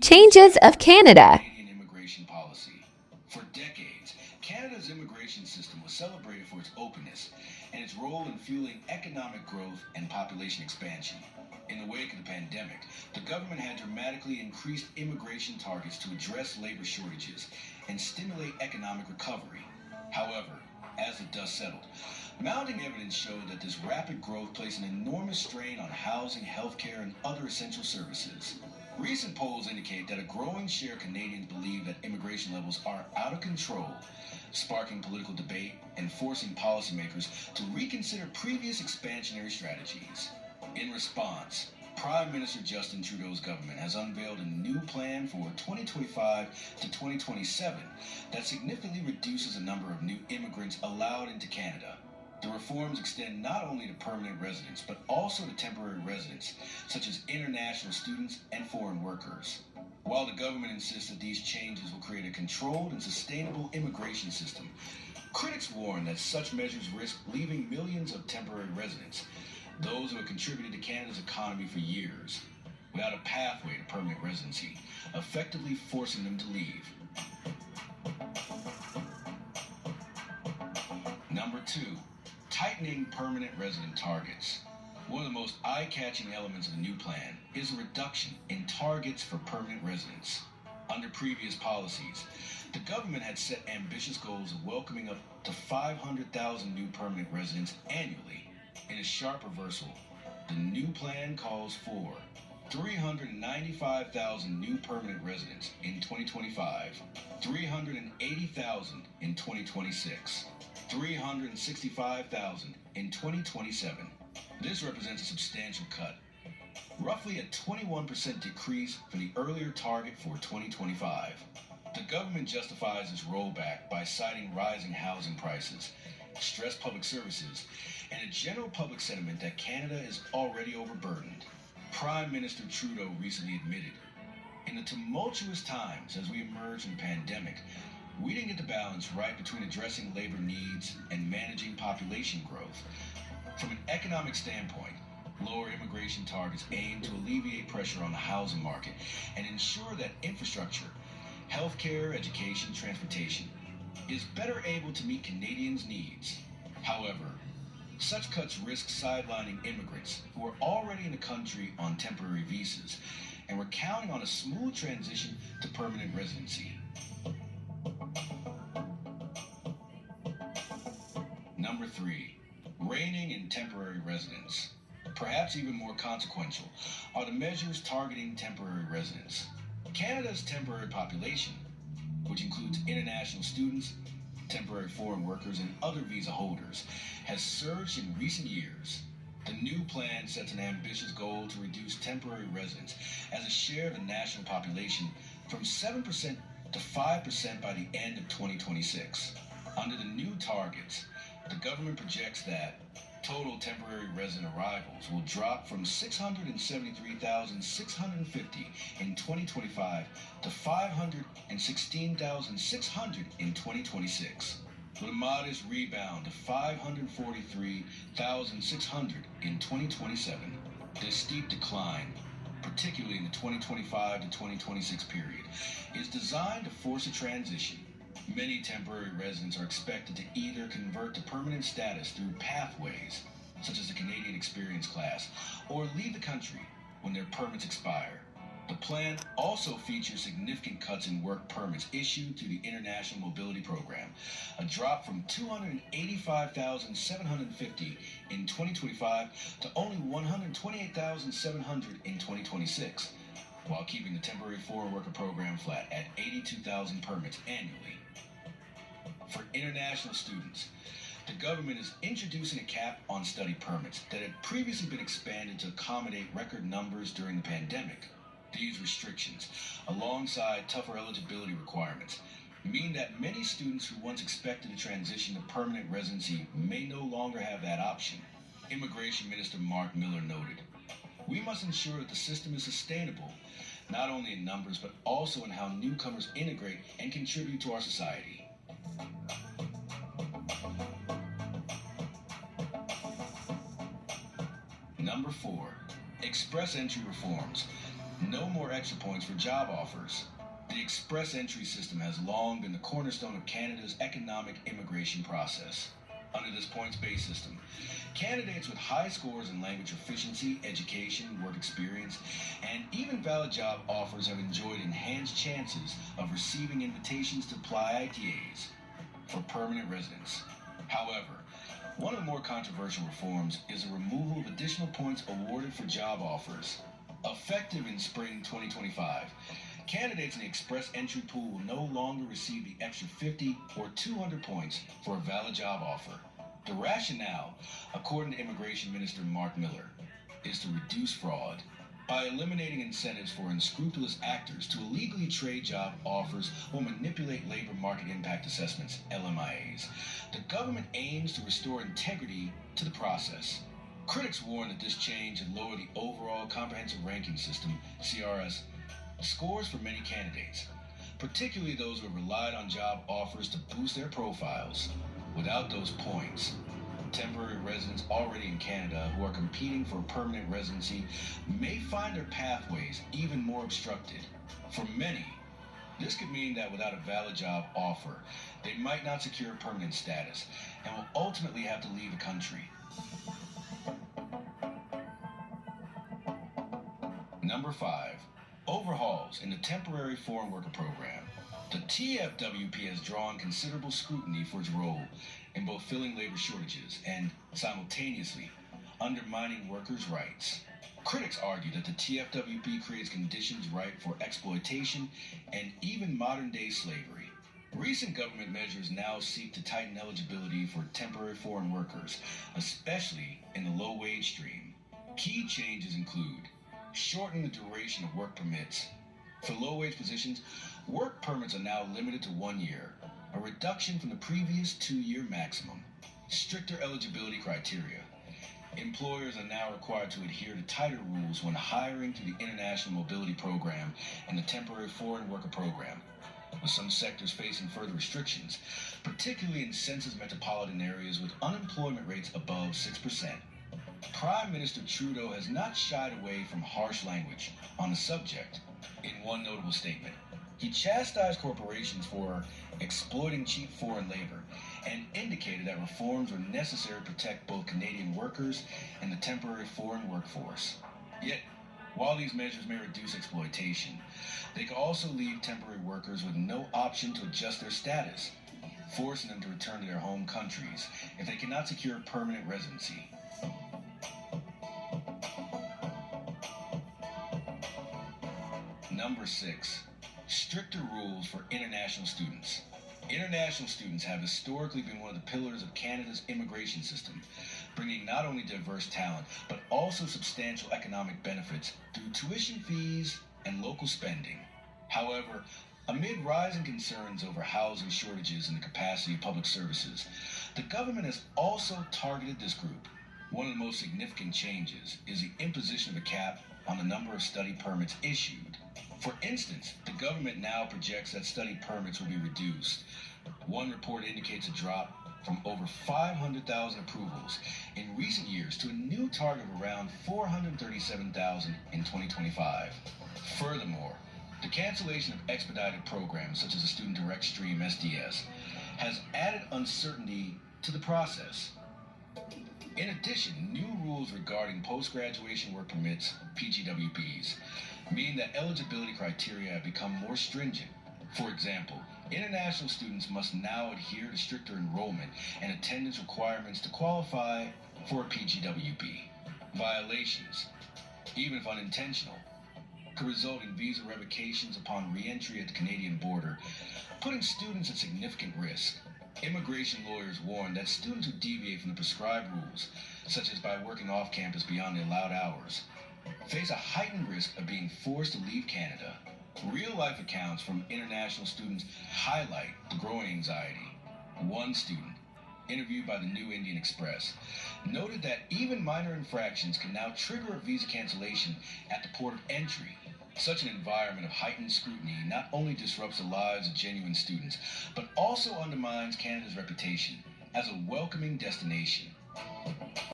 Changes of Canada. Canadian immigration policy. For decades, Canada's immigration system was celebrated for its openness and its role in fueling economic growth and population expansion. In the wake of the pandemic, the government had dramatically increased immigration targets to address labor shortages and stimulate economic recovery. However, as the dust settled, mounting evidence showed that this rapid growth placed an enormous strain on housing, healthcare, and other essential services. Recent polls indicate that a growing share of Canadians believe that immigration levels are out of control, sparking political debate and forcing policymakers to reconsider previous expansionary strategies. In response, Prime Minister Justin Trudeau's government has unveiled a new plan for 2025 to 2027 that significantly reduces the number of new immigrants allowed into Canada. The reforms extend not only to permanent residents, but also to temporary residents, such as international students and foreign workers. While the government insists that these changes will create a controlled and sustainable immigration system, critics warn that such measures risk leaving millions of temporary residents, those who have contributed to Canada's economy for years, without a pathway to permanent residency, effectively forcing them to leave. Number 2. Tightening permanent resident targets. One of the most eye-catching elements of the new plan is a reduction in targets for permanent residents. Under previous policies, the government had set ambitious goals of welcoming up to 500,000 new permanent residents annually. In a sharp reversal, the new plan calls for 395,000 new permanent residents in 2025, 380,000 in 2026, 365,000 in 2027. This represents a substantial cut, roughly a 21% decrease from the earlier target for 2025. The government justifies this rollback by citing rising housing prices, stressed public services, and a general public sentiment that Canada is already overburdened. Prime Minister Trudeau recently admitted, in the tumultuous times as we emerge from the pandemic, we didn't get the balance right between addressing labor needs and managing population growth. From an economic standpoint, lower immigration targets aim to alleviate pressure on the housing market and ensure that infrastructure, healthcare, education, transportation is better able to meet Canadians' needs. However, such cuts risk sidelining immigrants who are already in the country on temporary visas and were counting on a smooth transition to permanent residency. Number 3. Reining in temporary residents. Perhaps even more consequential are the measures targeting temporary residents. Canada's temporary population, which includes international students, temporary foreign workers, and other visa holders, has surged in recent years. The new plan sets an ambitious goal to reduce temporary residents as a share of the national population from 7% to 5% by the end of 2026. Under the new targets, the government projects that total temporary resident arrivals will drop from 673,650 in 2025 to 516,600 in 2026, with a modest rebound to 543,600 in 2027. This steep decline, particularly in the 2025 to 2026 period, is designed to force a transition. Many temporary residents are expected to either convert to permanent status through pathways, such as the Canadian Experience class, or leave the country when their permits expire. The plan also features significant cuts in work permits issued through the International Mobility Program, a drop from 285,750 in 2025 to only 128,700 in 2026, while keeping the temporary foreign worker program flat at 82,000 permits annually. For international students, the government is introducing a cap on study permits that had previously been expanded to accommodate record numbers during the pandemic. These restrictions, alongside tougher eligibility requirements, mean that many students who once expected to transition to permanent residency may no longer have that option. Immigration Minister Mark Miller noted, "We must ensure that the system is sustainable, not only in numbers but also in how newcomers integrate and contribute to our society." Number 4. Express entry reforms. No more extra points for job offers. The express entry system has long been the cornerstone of Canada's economic immigration process. Under this points-based system, candidates with high scores in language proficiency, education, work experience, and even valid job offers have enjoyed enhanced chances of receiving invitations to apply ITAs for permanent residence. However, one of the more controversial reforms is the removal of additional points awarded for job offers. Effective in spring 2025, candidates in the express entry pool will no longer receive the extra 50 or 200 points for a valid job offer. The rationale, according to Immigration Minister Mark Miller, is to reduce fraud by eliminating incentives for unscrupulous actors to illegally trade job offers or manipulate labor market impact assessments, LMIAs. The government aims to restore integrity to the process. Critics warn that this change would lower the overall comprehensive ranking system, CRS, scores for many candidates, particularly those who have relied on job offers to boost their profiles. Without those points, temporary residents already in Canada who are competing for permanent residency may find their pathways even more obstructed. For many, this could mean that without a valid job offer, they might not secure permanent status and will ultimately have to leave the country. Number 5. Overhauls in the Temporary Foreign Worker Program. The TFWP has drawn considerable scrutiny for its role in both filling labor shortages and, simultaneously, undermining workers' rights. Critics argue that the TFWP creates conditions ripe for exploitation and even modern-day slavery. Recent government measures now seek to tighten eligibility for temporary foreign workers, especially in the low-wage stream. Key changes include shortening the duration of work permits. For low-wage positions, work permits are now limited to 1 year, a reduction from the previous 2-year maximum. Stricter eligibility criteria. Employers are now required to adhere to tighter rules when hiring through the International Mobility Program and the Temporary Foreign Worker Program, with some sectors facing further restrictions, particularly in census metropolitan areas with unemployment rates above 6%. Prime Minister Trudeau has not shied away from harsh language on the subject. In one notable statement, he chastised corporations for exploiting cheap foreign labor and indicated that reforms were necessary to protect both Canadian workers and the temporary foreign workforce. Yet, while these measures may reduce exploitation, they could also leave temporary workers with no option to adjust their status, forcing them to return to their home countries if they cannot secure permanent residency. Number 6. Stricter rules for international students. International students have historically been one of the pillars of Canada's immigration system, bringing not only diverse talent, but also substantial economic benefits through tuition fees and local spending. However, amid rising concerns over housing shortages and the capacity of public services, the government has also targeted this group. One of the most significant changes is the imposition of a cap on the number of study permits issued. For instance, the government now projects that study permits will be reduced. One report indicates a drop from over 500,000 approvals in recent years to a new target of around 437,000 in 2025. Furthermore, the cancellation of expedited programs such as the Student Direct Stream SDS has added uncertainty to the process. In addition, new rules regarding post-graduation work permits, PGWPs, mean that eligibility criteria have become more stringent. For example, international students must now adhere to stricter enrollment and attendance requirements to qualify for a PGWP. Violations, even if unintentional, could result in visa revocations upon re-entry at the Canadian border, putting students at significant risk. Immigration lawyers warn that students who deviate from the prescribed rules, such as by working off campus beyond the allowed hours, face a heightened risk of being forced to leave Canada. Real-life accounts from international students highlight the growing anxiety. One student, interviewed by the New Indian Express, noted that even minor infractions can now trigger a visa cancellation at the port of entry. Such an environment of heightened scrutiny not only disrupts the lives of genuine students, but also undermines Canada's reputation as a welcoming destination.